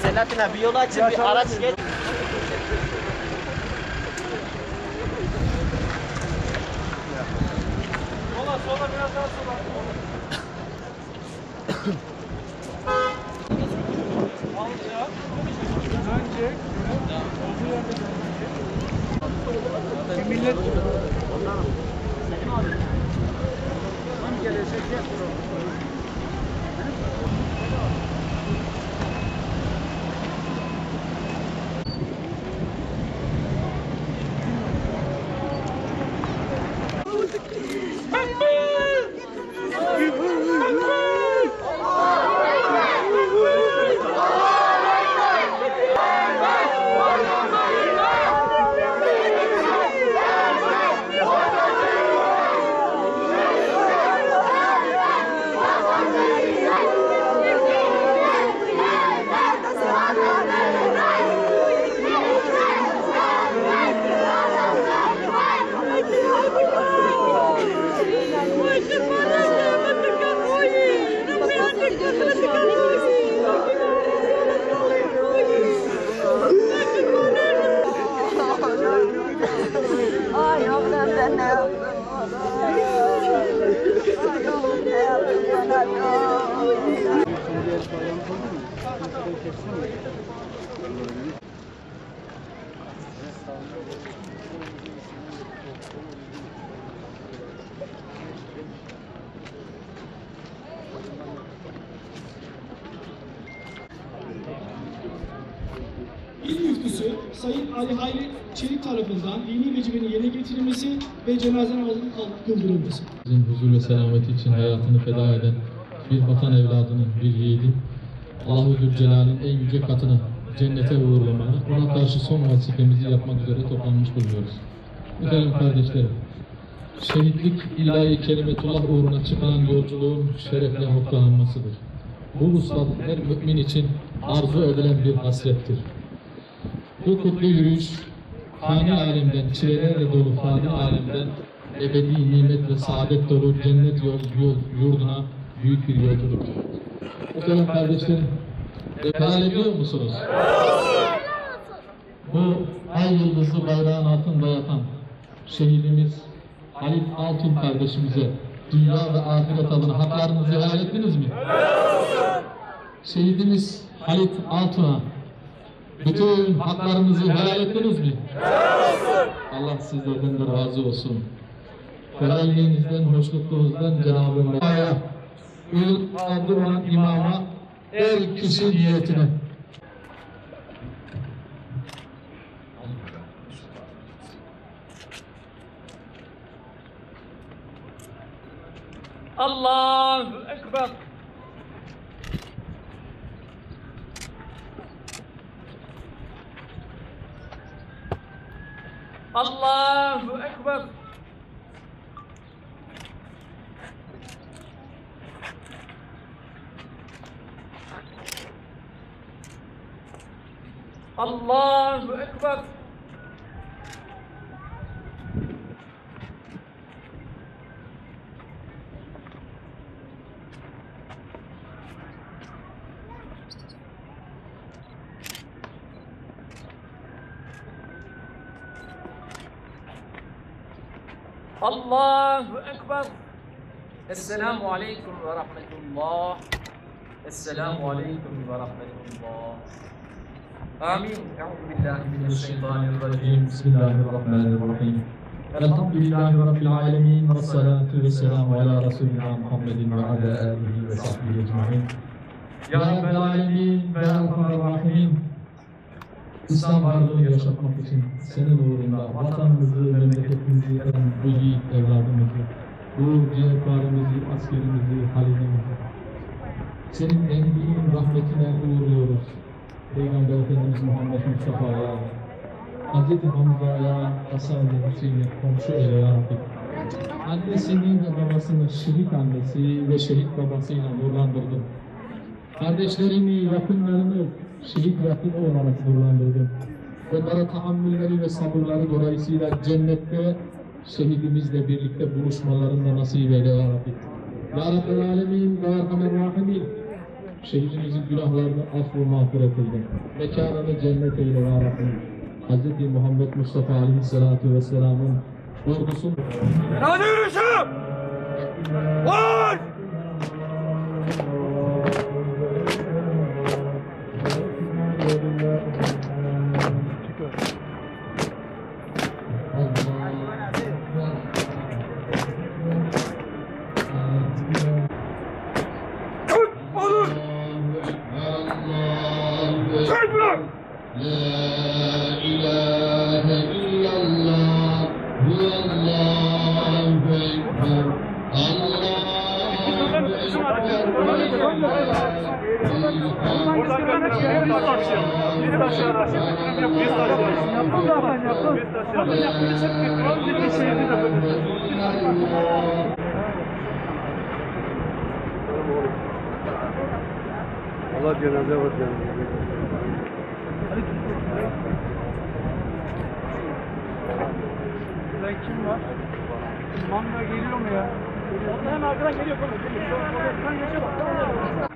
Selahattin abi yolu açın, bir araç geç. Sola biraz daha sola. Alacak. Dönecek. Olduğu yerde dönecek. Millet. Selim abi. Kim gelecek ya? İl müftüsü Sayın Ali Hayri Çelik tarafından dini vecibenin yerine getirilmesi ve cenaze namazının kıldırılması. Huzur ve selameti için hayatını feda eden bir vatan evladının, bir yiğidin Allah-u Zülcelal'in en yüce katına, cennete uğurlamaya, ona karşı son vazifemizi yapmak üzere toplanmış bulunuyoruz. Muhterem kardeşlerim, şehitlik ilahi kelimetullah uğruna çıkan yolculuğun şerefle noktalanmasıdır. Bu vuslat her mümin için arzu edilen bir hasrettir. Bu kutlu yürüyüş, fani alemden, çilelerle dolu fani alemden, ebedi nimet ve saadet dolu cennet yurduna büyük bir yolculuk. Muhterem kardeşlerim, hayal ediyor musunuz? Bu ay yıldızı bayrağın altında yatan şehidimiz Halit Altun kardeşimize dünya ve ahiret adına haklarınızı helal ettiniz mi? Şehidimiz Halit Altun'a bütün haklarınızı helal ettiniz mi? Allah sizlerden de razı olsun. Helalliğinizden, hoşnutluğunuzdan Cenab-ı Mevla'ya, ül olan imama, her kişi niyetine. Allahu Ekber. Allahu Ekber. Allahu Ekber. Allahu Ekber. Esselamu Aleyküm ve Rahmetullah. Esselamu Aleyküm ve Rahmetullah. Amin. Euzubillahimineşşeytanirracim. Bismillahirrahmanirrahim. Elhamdülillahi Rabbil alemin. Ve salatu ve selamu ala Resulina Muhammedin ve ala alihi ve sahbihi ecmaîn. Ya Rabbel alemin ve Erhamerrahimin. İslam varlığını yaşatmak için senin uğrunda vatanımızı, memleketimizi, bu yiğit evladımızı, bu cihetlerimizi, askerimizi, halimizi senin engin rahmetine uğurluyoruz. Peygamber Efendimiz Muhammed Mustafa'ya, Hz. Hamza'ya, Hasan-ı Hüseyin'e komşu eyle ya Rabbi. Annesinin ve babasının şehit annesi ve şehit babasıyla nurlandırdın. Kardeşlerini, yakınlarını şehit yakın olarak nurlandırdın. onlara tahammülleri ve sabırları dolayısıyla cennette şehidimizle birlikte buluşmalarını nasip eyle ya Rabbi. Ya Rabbel Alemin ve Erhamer Rahimin. Şehidimizin günahlarını affı mağfiret eyle. Mekanını cennet eyle ya Rabbi. Hz. Muhammed Mustafa Aleyhisselatü Vesselam'ın ordusun. Hadi yürüyüşüm! Vay! Olur! Çek bırak! La ilahe illallah Allahu Ekber Allahu Allah cenaze var cenaze. Kim var? Manga geliyor mu ya? Hemen arkadan geliyor. Sen yaşa bak.